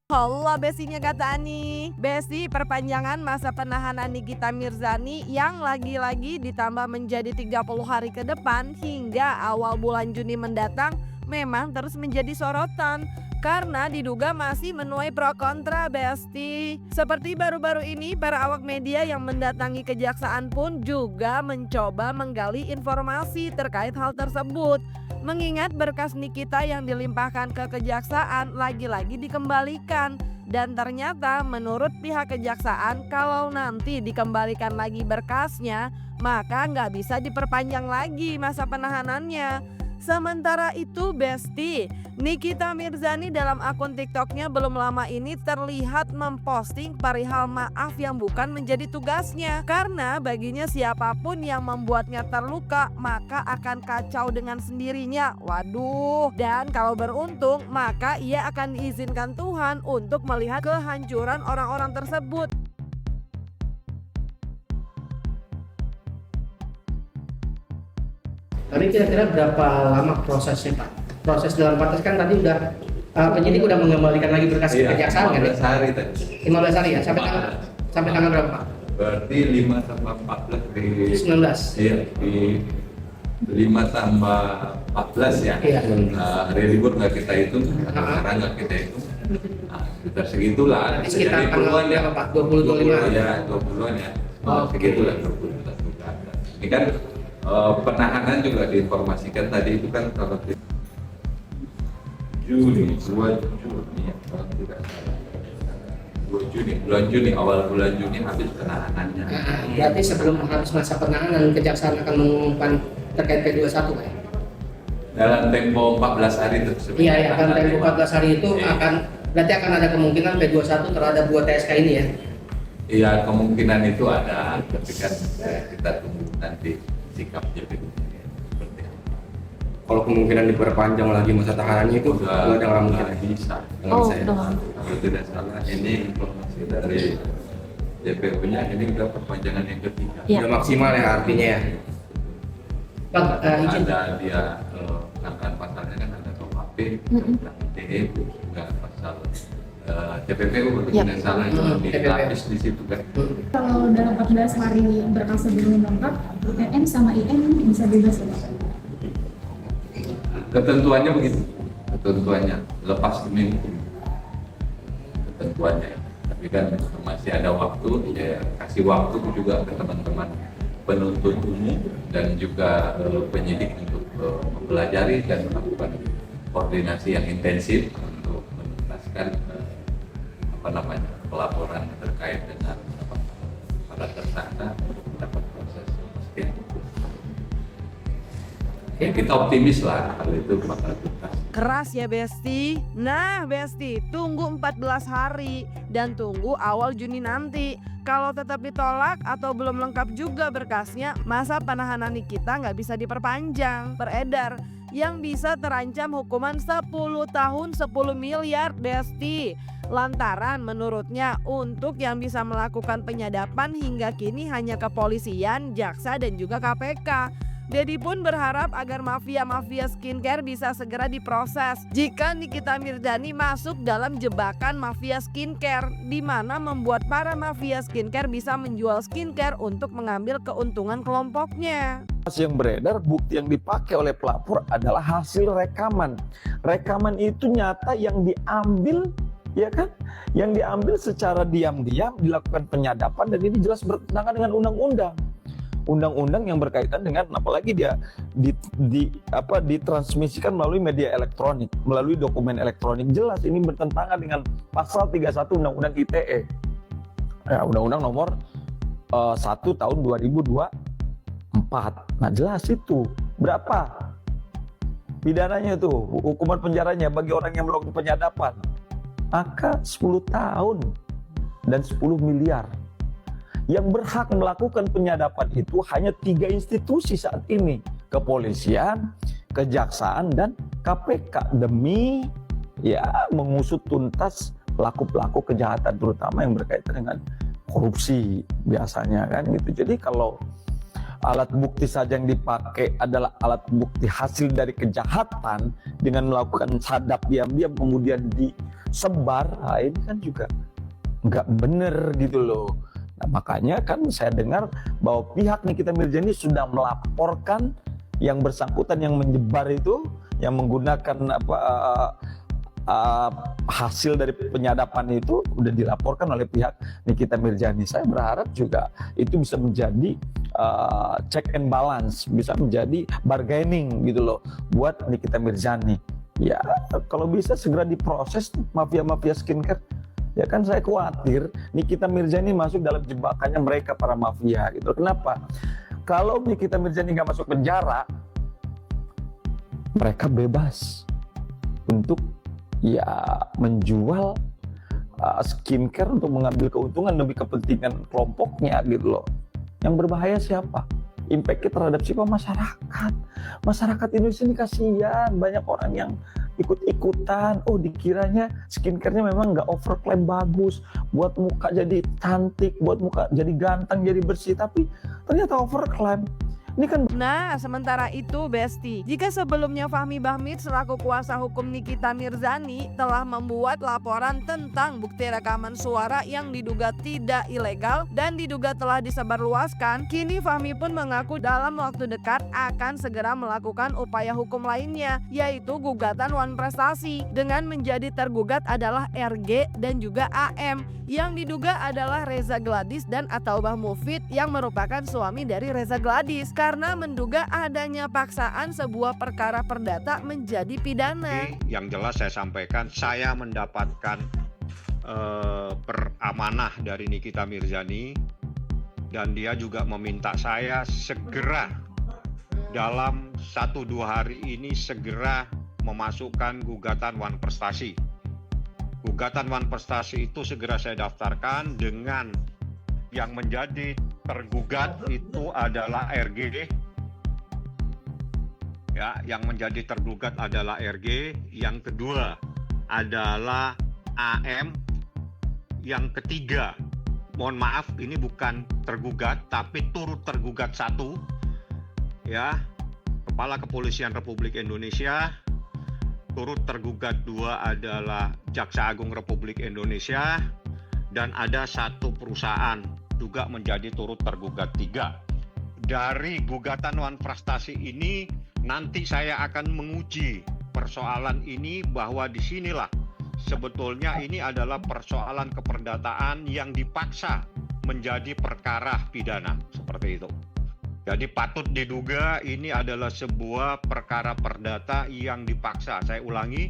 Halo bestinya kata Ani. Besti, perpanjangan masa penahanan Nikita Mirzani yang lagi-lagi ditambah menjadi 30 hari ke depan hingga awal bulan Juni mendatang memang terus menjadi sorotan karena diduga masih menuai pro kontra Besti. Seperti baru-baru ini para awak media yang mendatangi kejaksaan pun juga mencoba menggali informasi terkait hal tersebut. Mengingat berkas Nikita yang dilimpahkan ke kejaksaan lagi-lagi dikembalikan. Dan ternyata menurut pihak kejaksaan kalau nanti dikembalikan lagi berkasnya maka nggak bisa diperpanjang lagi masa penahanannya. Sementara itu Besti, Nikita Mirzani dalam akun TikToknya belum lama ini terlihat memposting perihal maaf yang bukan menjadi tugasnya. Karena baginya siapapun yang membuatnya terluka maka akan kacau dengan sendirinya. Waduh, dan kalau beruntung maka ia akan diizinkan Tuhan untuk melihat kehancuran orang-orang tersebut. Tapi kira-kira berapa lama prosesnya Pak? Proses dalam batas kan tadi udah penyidik udah mengembalikan lagi berkas ke kejaksaan kan ya? 15 hari tadi. 15 hari ya? Sampai tanggal berapa Pak? Berarti 5 tambah 14 di 19? Iya, di 5 tambah 14 ya. Iya. Hari libur nggak kita hitung, sekarang nggak kita hitung. Nah, sekitar segitulah. Berarti sekitar Jadi tanggal puluhan ya. berapa Pak? 20, 25? Ya, 20-an ya. Oh, segitulah 20 juga. Ini kan penahanan juga diinformasikan tadi itu kan kalau di Juni, 2 Juni ya, kalau tidak salah. 2 Juni, bulan Juni, awal bulan Juni habis penahanannya. Berarti sebelum habis masa penahanan kejaksaan akan mengumumkan terkait P21 Pak ya? Dalam tempo 14 hari tersebut. Iya, akan tempo 14 hari itu Iya. berarti akan ada kemungkinan P21 terhadap 2 TSK ini ya? Iya, kemungkinan itu ada, tapi kan kita tunggu nanti sikap JPU seperti apa. Kalau kemungkinan diperpanjang lagi masa tahanannya itu Udah nggak nggak mungkin bisa. dengan saya. Kalau tidak salah ini informasi dari JPU-nya ini udah perpanjangan yang ketiga. Iya. Udah maksimal ya artinya ya. Pak, izin. Ada dia anggaran pasalnya kan ada KUHP, tentang ITE itu juga pasal TPPU kalau Yap. tidak salah itu dilapis di situ kan. Kalau dalam 14 hari berkas belum lengkap, EM sama IM bisa bebas ya? Ketentuannya begitu, ketentuannya lepas demi hukum ketentuannya. Tapi kan masih ada waktu, ya kasih waktu juga ke teman-teman penuntut umum dan juga penyidik untuk mempelajari dan melakukan koordinasi yang intensif untuk menuntaskan pelaporan terkait dengan para tersangka dapat proses kepastian hukum. Ya, kita optimis lah hal itu bakal tuntas. Keras ya Besti. Nah Besti, tunggu 14 hari dan tunggu awal Juni nanti. Kalau tetap ditolak atau belum lengkap juga berkasnya, masa penahanan Nikita nggak bisa diperpanjang. Beredar yang bisa terancam hukuman 10 tahun 10 miliar Besti. Lantaran menurutnya untuk yang bisa melakukan penyadapan hingga kini hanya kepolisian, jaksa dan juga KPK. Dedi pun berharap agar mafia-mafia skincare bisa segera diproses jika Nikita Mirzani masuk dalam jebakan mafia skincare, di mana membuat para mafia skincare bisa menjual skincare untuk mengambil keuntungan kelompoknya. Yang beredar, bukti yang dipakai oleh pelapor adalah hasil rekaman. Rekaman itu nyata yang diambil, ya kan? Yang diambil secara diam-diam, dilakukan penyadapan, dan ini jelas bertentangan dengan undang-undang yang berkaitan dengan, apalagi dia ditransmisikan melalui media elektronik, melalui dokumen elektronik. Jelas ini bertentangan dengan pasal 31 Undang-Undang ITE. Ya, Undang-Undang nomor 1 tahun 2024. Nah, jelas itu. Berapa pidananya itu, hukuman penjaranya bagi orang yang melakukan penyadapan? Maka 10 tahun dan 10 miliar. Yang berhak melakukan penyadapan itu hanya 3 institusi saat ini. Kepolisian, Kejaksaan, dan KPK. Demi mengusut tuntas pelaku-pelaku kejahatan, terutama yang berkaitan dengan korupsi biasanya kan gitu. Jadi kalau alat bukti saja yang dipakai adalah alat bukti hasil dari kejahatan dengan melakukan sadap diam-diam kemudian disebar, nah ini kan juga nggak bener gitu loh. Nah makanya kan saya dengar bahwa pihak Nikita Mirzani sudah melaporkan yang bersangkutan yang menyebar itu, yang menggunakan hasil dari penyadapan itu udah dilaporkan oleh pihak Nikita Mirzani. Saya berharap juga itu bisa menjadi check and balance, bisa menjadi bargaining gitu loh buat Nikita Mirzani. Ya kalau bisa segera diproses mafia-mafia skincare. Ya kan saya khawatir Nikita Mirzani masuk dalam jebakannya mereka para mafia gitu. Kenapa? Kalau Nikita Mirzani nggak masuk penjara, mereka bebas untuk ya menjual skincare untuk mengambil keuntungan demi kepentingan kelompoknya gitu loh. Yang berbahaya siapa? Impact-nya terhadap siapa? Masyarakat. Masyarakat Indonesia ini kasihan, banyak orang yang ikut-ikutan. Oh dikiranya skincare-nya memang nggak overclaim bagus, buat muka jadi cantik, buat muka jadi ganteng, jadi bersih, tapi ternyata overclaim. Ini kan Nah, sementara itu Besti, jika sebelumnya Fahmi Bahmid selaku kuasa hukum Nikita Mirzani telah membuat laporan tentang bukti rekaman suara yang diduga tidak ilegal dan diduga telah disebarluaskan, kini Fahmi pun mengaku dalam waktu dekat akan segera melakukan upaya hukum lainnya, yaitu gugatan Wan Prestasi dengan menjadi tergugat adalah RG dan juga AM, yang diduga adalah Reza Gladys dan Ataubah Mufid yang merupakan suami dari Reza Gladys, karena menduga adanya paksaan sebuah perkara perdata menjadi pidana. Yang jelas saya sampaikan, saya mendapatkan peramanah dari Nikita Mirzani dan dia juga meminta saya segera dalam 1-2 hari ini segera memasukkan gugatan Wan Prestasi. Gugatan Wan Prestasi itu segera saya daftarkan dengan yang menjadi tergugat itu adalah RG. Ya, yang menjadi tergugat adalah RG, yang kedua adalah AM, yang ketiga, mohon maaf ini bukan tergugat tapi turut tergugat satu, ya, Kepala Kepolisian Republik Indonesia. Turut tergugat 2 adalah Jaksa Agung Republik Indonesia, dan ada 1 perusahaan juga menjadi turut tergugat 3. Dari gugatan Wan Prestasi ini nanti saya akan menguji persoalan ini, bahwa disinilah sebetulnya ini adalah persoalan keperdataan yang dipaksa menjadi perkara pidana, seperti itu. Jadi patut diduga ini adalah sebuah perkara perdata yang dipaksa. Saya ulangi,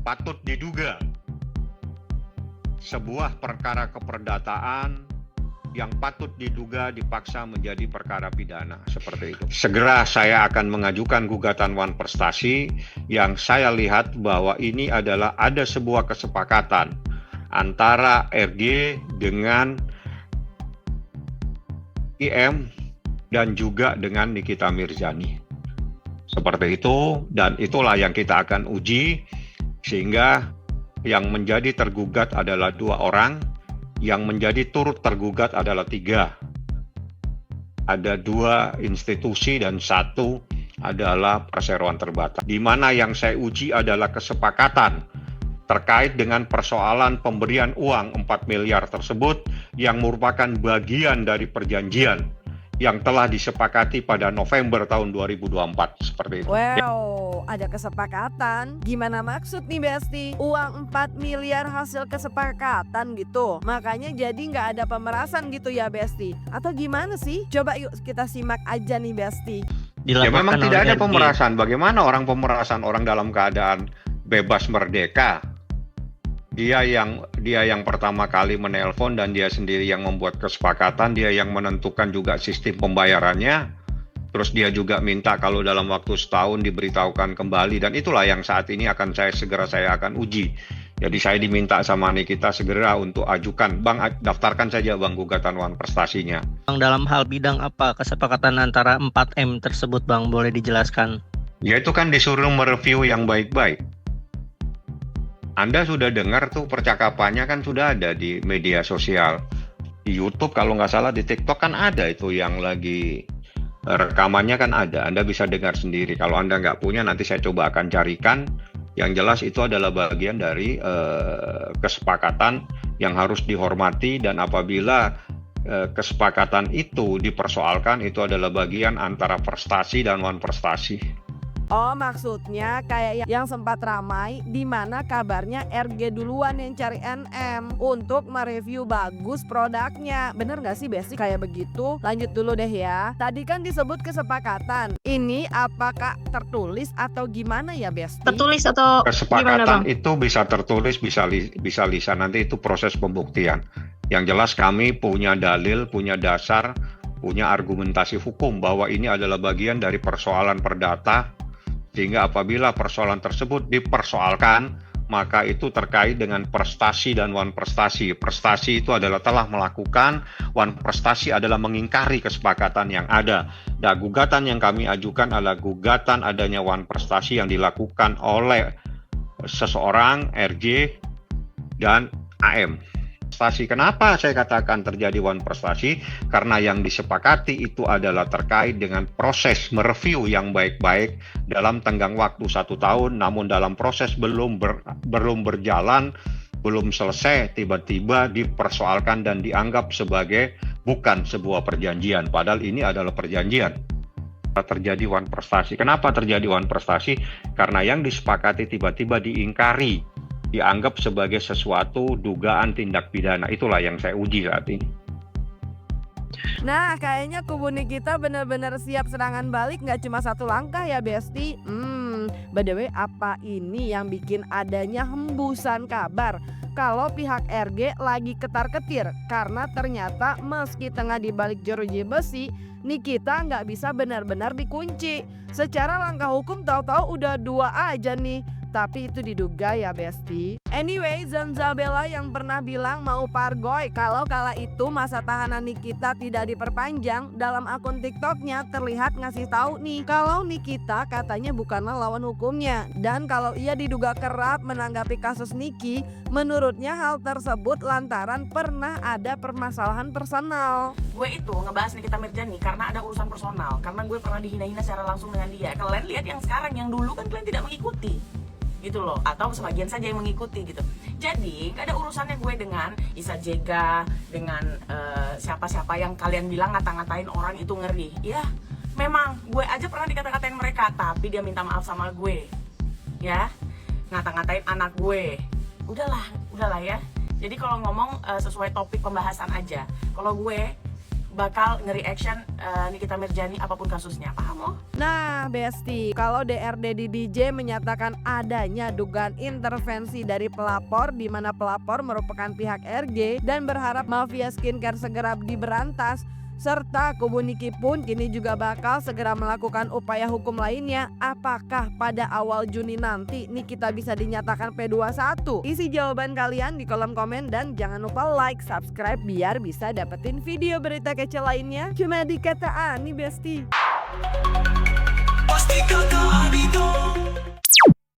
patut diduga sebuah perkara keperdataan yang patut diduga dipaksa menjadi perkara pidana, seperti itu. Segera saya akan mengajukan gugatan Wan Prestasi yang saya lihat bahwa ini adalah ada sebuah kesepakatan antara RG dengan IM dan juga dengan Nikita Mirzani. Seperti itu, dan itulah yang kita akan uji, sehingga yang menjadi tergugat adalah 2 orang, yang menjadi turut tergugat adalah 3. Ada 2 institusi dan 1 adalah perseroan terbatas. Di mana yang saya uji adalah kesepakatan terkait dengan persoalan pemberian uang 4 miliar tersebut yang merupakan bagian dari perjanjian yang telah disepakati pada November tahun 2024, seperti itu. Wow, ada kesepakatan. Gimana maksud nih Besti? Uang 4 miliar hasil kesepakatan gitu. Makanya jadi nggak ada pemerasan gitu ya Besti? Atau gimana sih? Coba yuk kita simak aja nih Besti. Ya memang tidak ada pemerasan. Bagaimana orang pemerasan, orang dalam keadaan bebas merdeka? Dia yang pertama kali menelpon dan dia sendiri yang membuat kesepakatan, dia yang menentukan juga sistem pembayarannya. Terus dia juga minta kalau dalam waktu setahun diberitahukan kembali, dan itulah yang saat ini saya akan uji. Jadi saya diminta sama Nikita segera untuk ajukan, Bang, daftarkan saja Bang gugatan Wan Prestasinya. Bang, dalam hal bidang apa kesepakatan antara 4M tersebut Bang, boleh dijelaskan? Ya itu kan disuruh mereview yang baik-baik. Anda sudah dengar tuh percakapannya, kan sudah ada di media sosial. Di YouTube kalau nggak salah, di TikTok kan ada itu yang lagi Rekamannya kan ada, Anda bisa dengar sendiri. Kalau Anda nggak punya, nanti saya coba akan carikan. Yang jelas itu adalah bagian dari kesepakatan yang harus dihormati, dan apabila kesepakatan itu dipersoalkan, itu adalah bagian antara prestasi dan non prestasi. Oh, maksudnya kayak yang sempat ramai di mana kabarnya RG duluan yang cari NM untuk mereview bagus produknya. Bener gak sih Besti kayak begitu? Lanjut dulu deh ya. Tadi kan disebut kesepakatan. Ini apakah tertulis atau gimana ya Besti? Tertulis atau gimana Kesepakatan Bang? itu bisa tertulis, bisa lisan. Nanti itu proses pembuktian. Yang jelas kami punya dalil, punya dasar, punya argumentasi hukum bahwa ini adalah bagian dari persoalan perdata. Sehingga apabila persoalan tersebut dipersoalkan, maka itu terkait dengan prestasi dan wan prestasi. Prestasi itu adalah telah melakukan, wan prestasi adalah mengingkari kesepakatan yang ada. Dan gugatan yang kami ajukan adalah gugatan adanya wan prestasi yang dilakukan oleh seseorang, RJ, dan AM. Prestasi. Kenapa saya katakan terjadi wan prestasi? Karena yang disepakati itu adalah terkait dengan proses mereview yang baik-baik dalam tenggang waktu 1 tahun, namun dalam proses belum berjalan, belum selesai, tiba-tiba dipersoalkan dan dianggap sebagai bukan sebuah perjanjian, padahal ini adalah perjanjian. Terjadi wan prestasi. Kenapa terjadi wan prestasi? Karena yang disepakati tiba-tiba diingkari, dianggap sebagai sesuatu dugaan tindak pidana. Itulah yang saya uji saat ini. Nah, kayaknya kubu Nikita benar-benar siap serangan balik, nggak cuma satu langkah ya Besti. By the way, apa ini yang bikin adanya hembusan kabar kalau pihak RG lagi ketar-ketir? Karena ternyata meski tengah dibalik jeruji besi, Nikita nggak bisa benar-benar dikunci. Secara langkah hukum tahu-tahu udah 2 aja nih. Tapi itu diduga ya Besti. Anyway, Zanzabella yang pernah bilang mau pargoy kalau kala itu masa tahanan Nikita tidak diperpanjang, dalam akun TikToknya terlihat ngasih tahu nih kalau Nikita katanya bukanlah lawan hukumnya. Dan kalau ia diduga kerap menanggapi kasus Niki, menurutnya hal tersebut lantaran pernah ada permasalahan personal. Gue itu ngebahas Nikita Mirzani karena ada urusan personal, karena gue pernah dihina-hina secara langsung dengan dia. Kalian lihat yang sekarang, yang dulu kan kalian tidak mengikuti gitu loh, atau sebagian saja yang mengikuti gitu. Jadi gak ada urusannya gue dengan Isa Jega, dengan siapa-siapa yang kalian bilang ngata-ngatain orang itu ngeri. Ya memang gue aja pernah dikata-katain mereka, tapi dia minta maaf sama gue, ya, ngata-ngatain anak gue. Udahlah ya. Jadi kalau ngomong sesuai topik pembahasan aja. Kalau gue bakal nge-reaction Nikita Mirzani apapun kasusnya, paham lo? Nah Besti, kalau DRD di DJ menyatakan adanya dugaan intervensi dari pelapor, di mana pelapor merupakan pihak RG dan berharap mafia skincare segera diberantas, serta kubu Niki pun kini juga bakal segera melakukan upaya hukum lainnya. Apakah pada awal Juni nanti Nikita bisa dinyatakan P21? Isi jawaban kalian di kolom komen dan jangan lupa like, subscribe biar bisa dapetin video berita kece lainnya cuma di Kata Ani Besti.